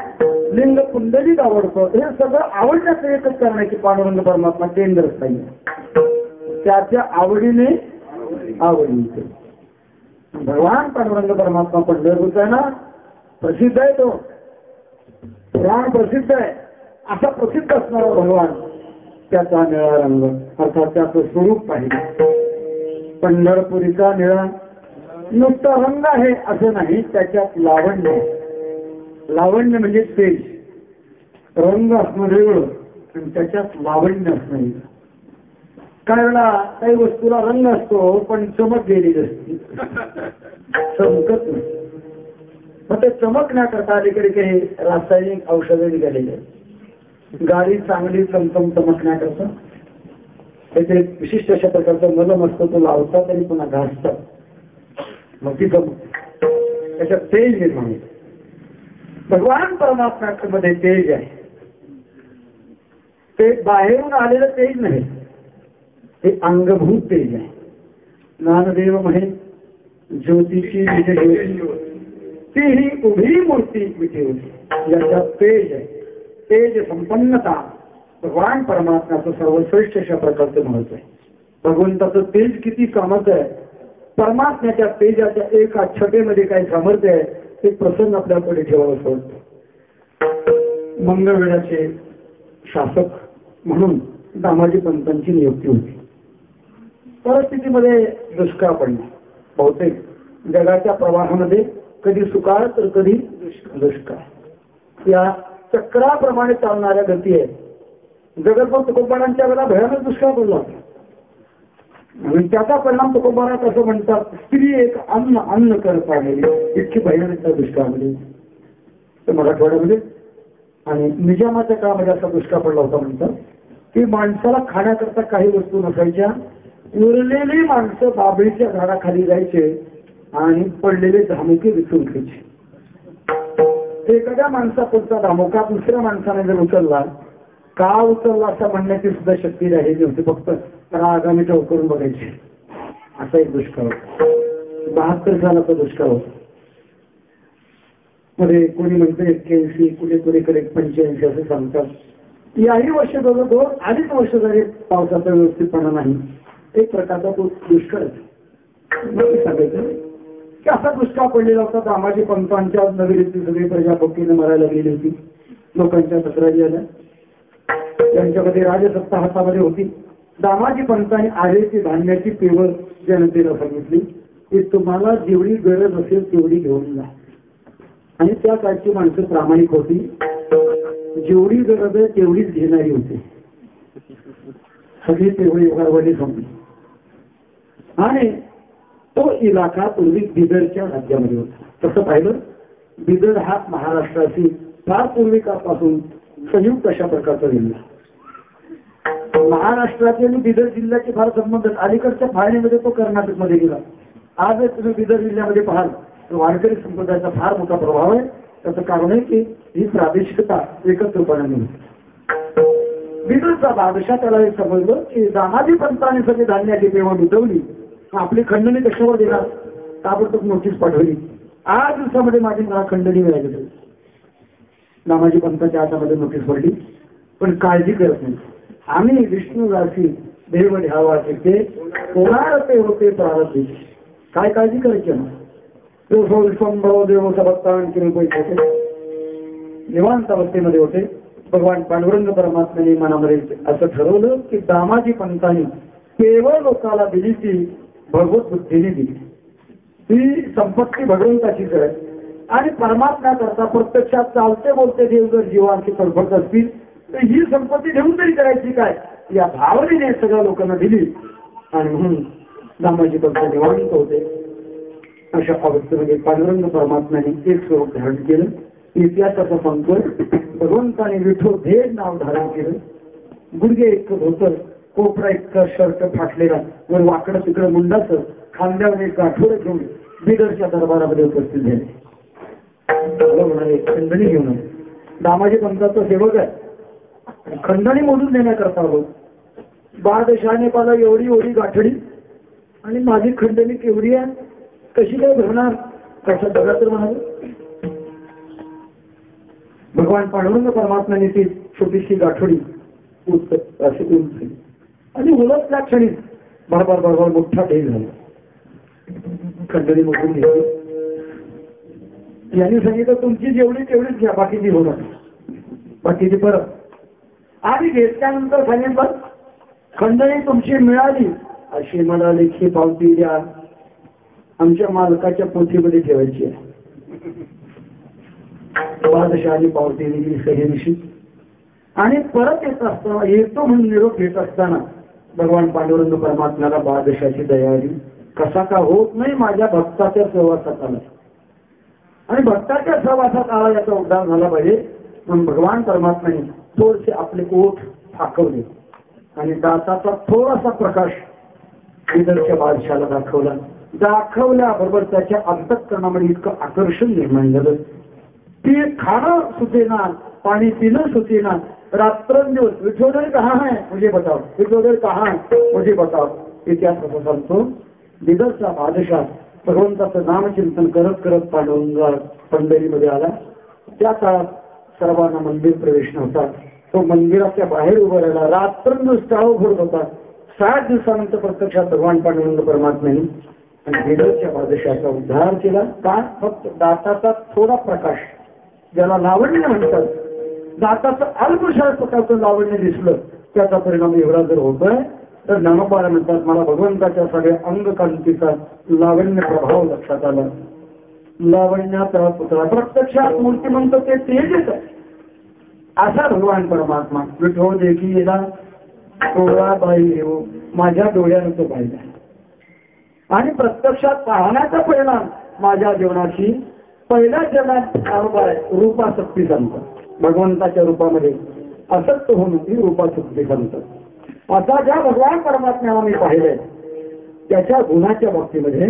लिंग पुंडलिक आवडतं. हे सगळं आवडण्याचं एकच कारण आहे की पांडुरंग परमात्मा केंद्रस्थायी त्याच्या आवडीने आवडीचे. भगवान पांडुरंग परमात्मा पंढरपूरचा आहे ना, प्रसिद्ध आहे, तो पुराण प्रसिद्ध आहे. असा प्रसिद्ध असणारा भगवान त्याचा निळा रंग अर्थात त्याचं स्वरूप पाहिजे. पंढरपुरीचा निळा नुसता रंग आहे असं नाही, त्याच्यात लावण्य. लावण्य म्हणजे तेज. रंग असणं वेगळं आणि त्याच्यात लावण्य असणं वेगळं. काय वेळा काही वस्तूला रंग असतो पण चमक गेलेली असते, चमकत नाही. मग ते चमकण्याकरता अलीकडे काही रासायनिक औषधं निघालेली आहेत. गाडी चांगली चमचम चमकण्याकरता त्याचे एक विशिष्ट अशा प्रकारचा मलम असतो, तो लावतात आणि पुन्हा घासतात, मग ती चमक त्याच्यात तेज निर्माण होते. भगवान परमात्म्यामध्ये तेज आहे. ते बाहेरून आलेलं तेज नाही, ते अंगभूत तेज आहे. ज्ञानदेव म्हणे ज्योतिषी ती ही उभी मूर्ती मिठी होती. याच्यात तेज आहे, तेज संपन्नता भगवान परमात्म्याचं सर्वश्रेष्ठ अशा प्रकारचं महत्व आहे. भगवंताचं तेज किती कामाचं आहे. परमात्म्याच्या तेजाच्या एका छटेमध्ये काही सामर्थ्य आहे, ते प्रसन्न आपल्याकडे ठेवावं असं वाटतं. मंगळवेळाचे शासक म्हणून दामाजी पंतांची नियुक्ती होती. परिस्थितीमध्ये दुष्काळ पडला. बहुतेक जगाच्या प्रवाहामध्ये कधी सुकाळ तर कधी दुष्काळ, या चक्राप्रमाणे चालणाऱ्या गती आहेत. जगतभर तुकोबारांच्या वेळेला भयानक दुष्काळ पडला आणि त्याचा परिणाम तुकोबारात असं म्हणतात, स्त्री एक अन्न अन्न करत आलेली इतकी भयानक दुष्काळामध्ये तर मराठवाड्यामध्ये. आणि निजामाच्या काळामध्ये असा दुष्काळ पडला होता म्हणतात की माणसाला खाण्याकरता काही वस्तू नसायच्या. उरलेली माणसं बाबळीच्या झाडाखाली जायचे आणि पडलेले धामुके विचून खायचे. एखाद्या माणसापुरता धामुका दुसऱ्या माणसाने जर उचलला, का उचलला असं म्हणण्याची सुद्धा शक्ती राहिली होती, फक्त आगामी टोक करून बघायचे. असा एक दुष्काळ होता. 72 सालाचा दुष्काळ होता. मध्ये कोणी म्हणतं 81, कुणीकडे 85 असं सांगतात. याही वर्ष जवळजवळ 2.5 वर्ष झाले पावसाचा व्यवस्थितपणा नाही. एक प्रकारचा तो दुष्काळ सांगायचं की असा दुष्काळ पडलेला होता. दामाजी पंतांच्या नगरीतील सगळी प्रजा भक्तीने मरायला गेली होती. लोकांच्या तक्रारी आल्या, त्यांच्यामध्ये राजसत्ता हातामध्ये होती. दामाजी पंतांनी आरेची धान्याची पेवर जनतेला सांगितली की तुम्हाला जेवढी गरज असेल तेवढी घेऊन जा. आणि त्या काळची माणसं प्रामाणिक होती, जेवढी गरज आहे तेवढीच घेणारी होती. सगळी तेवढी व्यवहारवाडी संपली. आणि तो इलाका पूर्वी बिदरच्या राज्यामध्ये होता. तसं पाहिलं बिदर हा महाराष्ट्राशी फार पूर्वीकापासून संयुक्त अशा प्रकारचा जिल्हा. महाराष्ट्राचे आणि बिदर जिल्ह्याचे फार संबंध. अलीकडच्या फाळणीमध्ये तो कर्नाटकमध्ये गेला. आज तुम्ही बिदर जिल्ह्यामध्ये पाहाल तर वारकरी संप्रदायाचा फार मोठा प्रभाव आहे. त्याचं कारण आहे की ही प्रादेशिकता एकत्रपणे होती. बिदरचा बादशाह त्याला हे समजलं की दामाजी पंतांनी सगळी धान्याची पेवा मिटवली, आपली खंडणी कशावर देणार, ताबडतोब नोटीस पाठवली. 8 दिवसामध्ये माझी मला खंडणी मिळाली. दामाजी पंतांच्या हातामध्ये नोटीस पडली, पण काळजी करत नाही. आम्ही विष्णुदासी देव घ्यावा ते कोणार ते होते प्रारब्धी. काय काळजी करायची ना, तो विश्वंभव देव सबत्तान होते, निवांत अवस्थेमध्ये होते. भगवान पांडुरंग परमात्म्याने मनामध्ये असं ठरवलं की दामाजी पंतांनी केवळ लोकाला दिली ती भगवत बुद्धीने दिली. ती संपत्ती भगवंताचीच आहे आणि परमात्मा करता प्रत्यक्षात चालते बोलते देव जर जीवांची तडफड असतील तर ही संपत्ती घेऊन तरी करायची काय, या भावनेने सगळ्या लोकांना दिली. आणि म्हणून दामाजी पंत निवांत होते. अशा अवस्थेमध्ये पांडुरंग परमात्म्याने एक स्वरूप धारण केलं. इतिहासाचा सांगतोय, भगवंताने विठो भेद नाव धारण केलं. गुडघे इतकं धोतर, कोपरा इतका शर्ट फाटलेला, वर वाकडं तिकडं मुंडाचं, खांद्यावर एक गाठोडं घेऊन बिदरच्या दरबारामध्ये उपस्थित झाले. म्हणाले खंडणी घेऊन आले. दामाजी पंताचा सेवक आहे, खंडणी मोजून देण्याकरता आलो. बादशाहने मला एवढी गाठडी आणि माझी खंडणी केवढी आहे, कशी काय भरणार, कशा बघा तर म्हणाले. भगवान पांडुरंग परमात्म्याने ती छोटीशी गाठोडी अशी उंच आणि उलट त्या क्षणी बरोबर मोठा ढेग झाला. खंडणी मोजून घेतली. यांनी सांगितलं तुमची जेवढी तेवढीच घ्या, बाकीची होणार, बाकीची परत. आणि घेतल्यानंतर सांगितलं खंडणी तुमची मिळाली अशी मला लेखी पावती द्या, आमच्या मालकाच्या पोथीमध्ये ठेवायची आहे. बादशाही पावती दिली सहीनिशी. आणि परत येत असताना, येतो म्हणून निरोप घेत असताना भगवान पांडुरंग परमात्म्याला बादशाची दया आली. कसा का होत नाही, माझ्या भक्ताच्या सहवासात आला आणि भक्ताच्या सहवासात आला याचा उद्धार झाला पाहिजे. म्हणून भगवान परमात्म्याने थोडेसे आपले ओठ फाकवले आणि दाताचा थोडासा प्रकाश बिदरच्या बादशाला दाखवल्याबरोबर त्याच्या अंतःकरणामध्ये इतकं आकर्षण निर्माण झालं. ती खाणं सुचेना, पाणी पिणं सुचेना, रात्रंदिवस विठोदर कहाँ है मुझे बताओ, विठोदर कहाँ है मुझे बताओ. इतिहास असं सांगतो, बिदरचा बादशाह भगवंताचं नामचिंतन करत करत पांडुरंग पंढरीमध्ये आला. त्या काळात सर्वांना मंदिर प्रवेश नव्हता. तो मंदिराच्या बाहेर उभा राहिला, रात्रंदिवस टाळो फोडत होता. 7 दिवसानंतर प्रत्यक्षात भगवान पांडुरंग परमात्म्याने आणि बिदरच्या बादशाचा उद्धार केला. का, फक्त दाताचा थोडा प्रकाश, ज्याला लावण्य म्हणतात, दाताचं अल्पशार प्रकारचं लावण्य दिसलं, त्याचा परिणाम एवढा जर होतोय तर ज्ञानोबा म्हणतात मला भगवंताच्या सगळ्या अंगकांतीचा लावण्य प्रभाव लक्षात आला. लावण्याचा पुतळा प्रत्यक्षात मूर्तिमंत ते तेजच आहे. असा भगवान परमात्मा विठो देखी गेला डोळा बाई हो, माझ्या डोळ्यानं तो पाहिला आणि प्रत्यक्षात पाहण्याचा परिणाम माझ्या जीवनाची पहिल्या जगात रूपासक्ती सांगतात. भगवंताच्या रूपामध्ये असक्त होऊन ती रूपासक्ती सांगतात. आता ज्या भगवान परमात्म्याला मी पाहिलंय त्याच्या गुणाच्या बाबतीमध्ये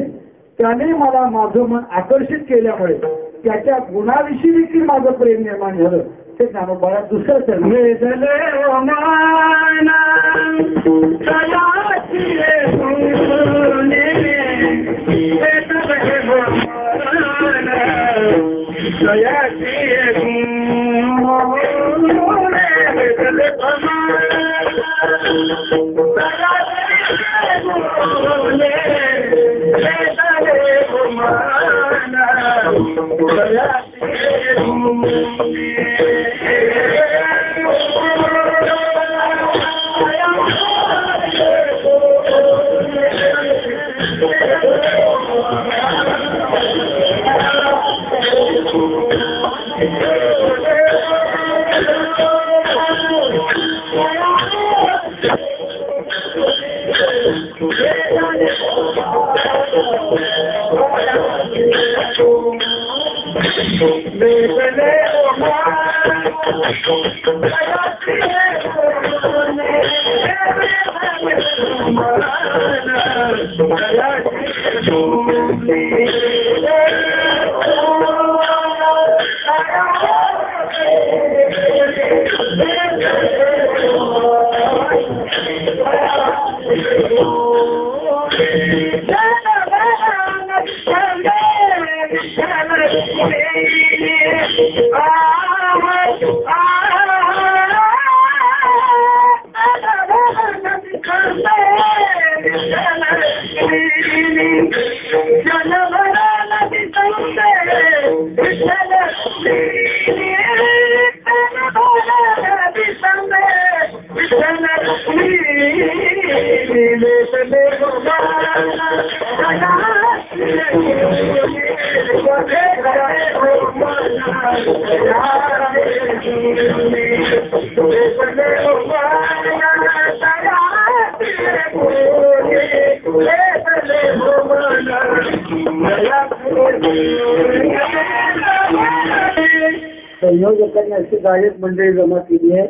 त्याने मला माझं मन आकर्षित केल्यामुळे त्याच्या गुणाविषयी देखील माझं प्रेम निर्माण झालं. ते ज्ञानोबाला दुसरं संयोजकांनी अशी गायक मंडळी जमा केली आहे.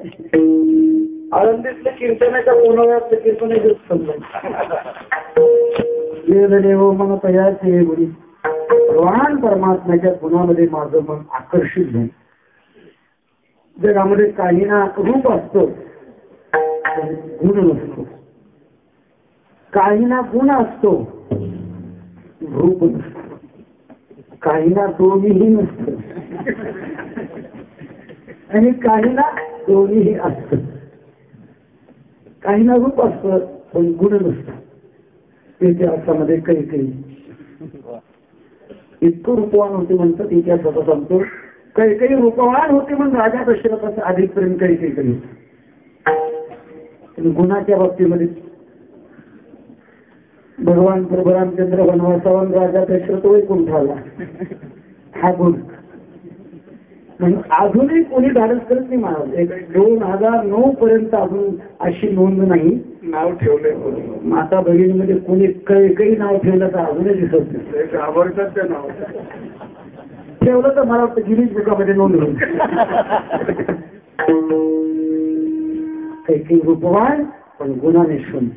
आळंदीतले कीर्तनाच्या उन्हाळ्यातले कीर्तन देव मन तयाचे गुणी भगवान परमात्म्याच्या गुणामध्ये माझं मन आकर्षित झालं. जगामध्ये काही ना रूप असतो गुण नसतो, काही ना गुण असतो रूप नसतो, काही ना दोन्हीही नसतं आणि काही ना दोन्हीही असत. काही ना रूप असतं पण गुण नसतं. इतिहासामध्ये काही इतकं रूपवान होते म्हणतात इतिहासाचा सांगतो. काही रूपवान होते म्हणून राजा दशरथाचं अधिक प्रेम काही गुणाच्या बाबतीमध्ये भगवान प्रभू रामचंद्र वनवासावर राजा दशरथ वैकुंठाला हा गुण म्हणून अजूनही कोणी धाडस करत नाही. महाराज 2009 पर्यंत अजून अशी नोंद नाही. नाव ठेवले माता भगिनीमध्ये कोणी काही नाव ठेवलं तर अजूनही दिसत नाही. आवडतात ते नाव ठेवलं तर मला वाटतं गिरीश बुकामध्ये नोंद होईल. काही रूपवान पण गुणाने शून्य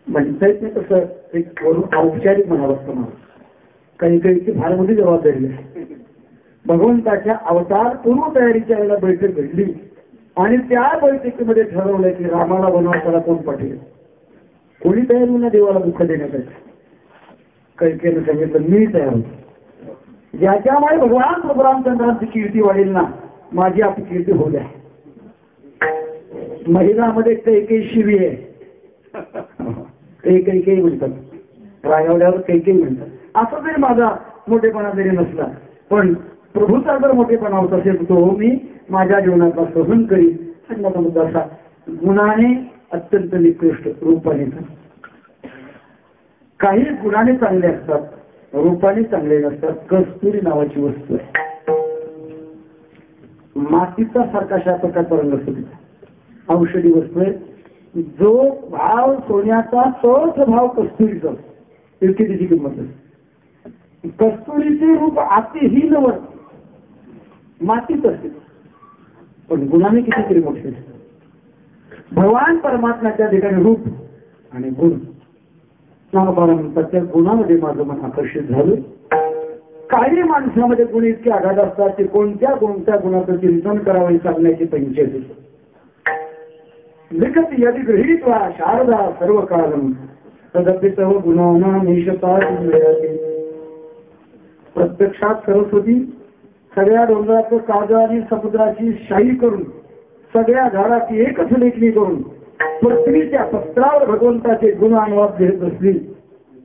म्हणता येत नाही. तसं एक औपचारिक म्हणावं लागतं मला. काही फार मोठी जबाबदारी आहे. भगवंताच्या अवतार पूर्व तयारीच्या वेळेला बैठक घडली आणि त्या बैठकीमध्ये ठरवलं की रामाला वनवासाला कोण पाठवेल. कोणी तयार होईना देवाला दुःख देण्यासाठी. कैकेयीने सांगितलं मी तयार होतो. ज्याच्यामुळे भगवान प्रभू रामचंद्रांची कीर्ती वाढेल ना माझी आपली कीर्ती होऊ द्या. महिलांमध्ये कैकेयी शिवी आहे. काही म्हणतात रायवड्यावर काही म्हणतात. असं जरी माझा मोठेपणा जरी नसला पण प्रभूचा जर मोठेपणा होत असेल तो मी माझ्या जीवनाचा सहन करीन. आणि माझा मुद्दा असा गुणाने अत्यंत निकृष्ट रूपाने काही गुणाने चांगले असतात रूपाने चांगले नसतात. कस्तुरी नावाची वस्तू आहे. मातीचा सारखा शापकाचा रंग असतो तिचा. औषधी वस्तू आहे. जो भाव सोन्याचा तोच भाव कस्तुरीचा इतकी तिची किंमत असते. कस्तुरीचे रूप अतिहीन मातीच असते पण गुणाने कितीतरी मोठे असते. भगवान परमात्म्याच्या ठिकाणी रूप आणि गुण म्हणतात त्या गुणामध्ये माझं मन आकर्षित झालं. काही माणसामध्ये गुण इतके आघात असतात ते कोणत्या गुणाचं चिंतन करावे सांगण्याची पंचायत लिखत यदि गृहीत्वा शारदा सर्व कालम तदपि तव गुणाना निशता. प्रत्यक्षात सरस्वती सगळ्या डोंगराचं काज आणि समुद्राची शाही करून सगळ्या झाडाची एकच लेखणी करून पृथ्वीच्या पत्रावर भगवंताचे गुणानुवाद घेत असली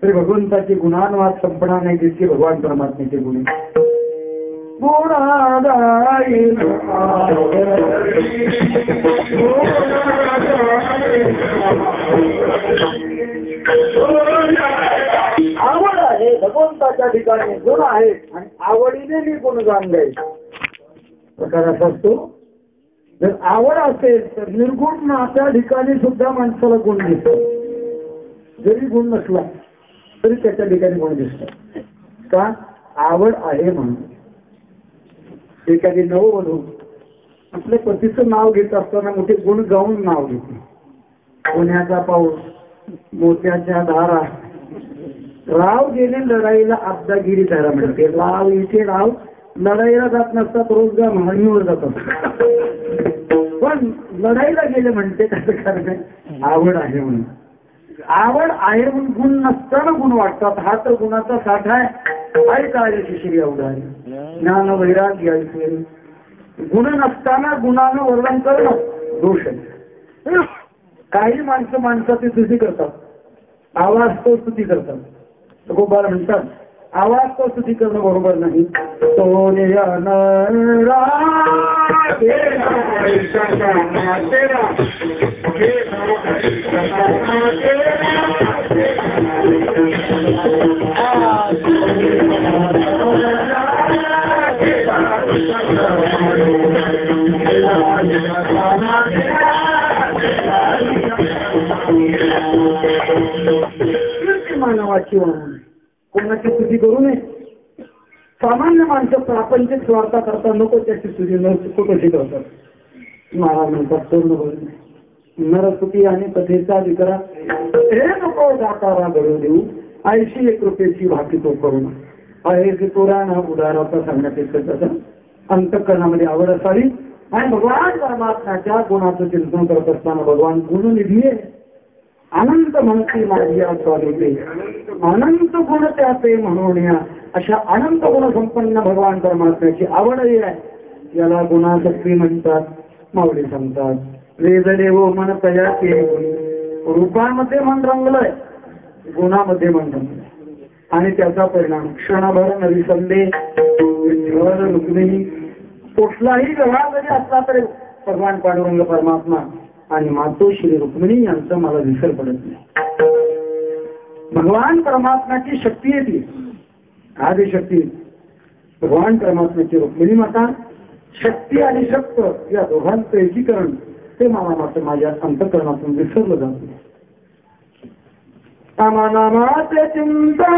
तरी भगवंताचे गुणानुवाद संपणार नाही. जितके भगवान परमात्म्याचे गुण आवड आहे भगवंताच्या ठिकाणी गुण आहेत आणि आवडीने मी गुणगान गायचे. प्रकार असा असतो जर आवड असेल तर निर्गुण नात्या ठिकाणी सुद्धा माणसाला गुण दिसतो. जरी गुण नसला तरी त्याच्या ठिकाणी गुण दिसतात. का आवड आहे म्हणून. एखादी नववधू आपल्या पतीचं नाव घेत असताना मोठे गुण गाऊन नाव घेते. पुण्याचा पाऊस मोत्याच्या धारा राव गेले लढाईला अब्दागिरी धारा म्हणते. राव इथे राव लढाईला जात नसतात, रोज मागणीवर जातात. पण लढाईला गेले म्हणते त्याचं कारण आहे आवड आहे म्हणून. आवड आहे म्हणून गुण नसताना गुण वाटतात. हा तर गुणाचा साठा आहे. आई कार्याची श्री अवधारी ज्ञान वैराग्य ऐकले. गुण नसताना गुणानं वर्णन करणं दोष आहे. काही माणसं माणसाची स्तुती करतात, आवाज तो स्तुती करतात. गोपाळ म्हणतात आवाज तो स्तुती करणं बरोबर नाही. तो मानवाची म्हणून कोणाची स्तुती करू नये. सामान्य माणसं प्रापंचिक स्वार्था करता नको त्याची स्तुती नको कशी करतात. महाराज म्हणतात तो नको नरस्तुती आणि कथेचा विकरा हे नको दातारा घडू देऊ. 81 रुपयाची भाकी तो करून आहे पुराण हा उदाहरणाचा सांगण्यात येतं. त्याचा अंतःकरणामध्ये आवड असावी आणि भगवान परमात्म्याच्या गुणाचं चिंतन करत असताना भगवान गुणनिधी आहे. अनंत म्हणती माझी स्वामी अनंत गुण त्याचे म्हणून अशा अनंत गुण संपन्न भगवान परमात्म्याची आवडही आहे. याला गुणाशक्ती म्हणतात. माऊली सांगतात वेददेव मन तयाचे रूपामध्ये मन रंगलंय, गुणामध्ये मन रंगलंय आणि त्याचा परिणाम क्षणभर नवी संदेश रुक्मिणी कुठलाही व्यवहार जरी असला तरी भगवान पांडुरंग परमात्मा आणि मातो श्री रुक्मिणी यांचा मला विसर पडत नाही. भगवान परमात्म्याची शक्ती येते, आदिशक्ती भगवान परमात्म्याची रुक्मिणी माता. शक्ती आणि शक्त या दोघांचं एकीकरण ते मला मात्र माझ्या अंतःकरणातून विसरलं जात नाही. नामाचे चिंता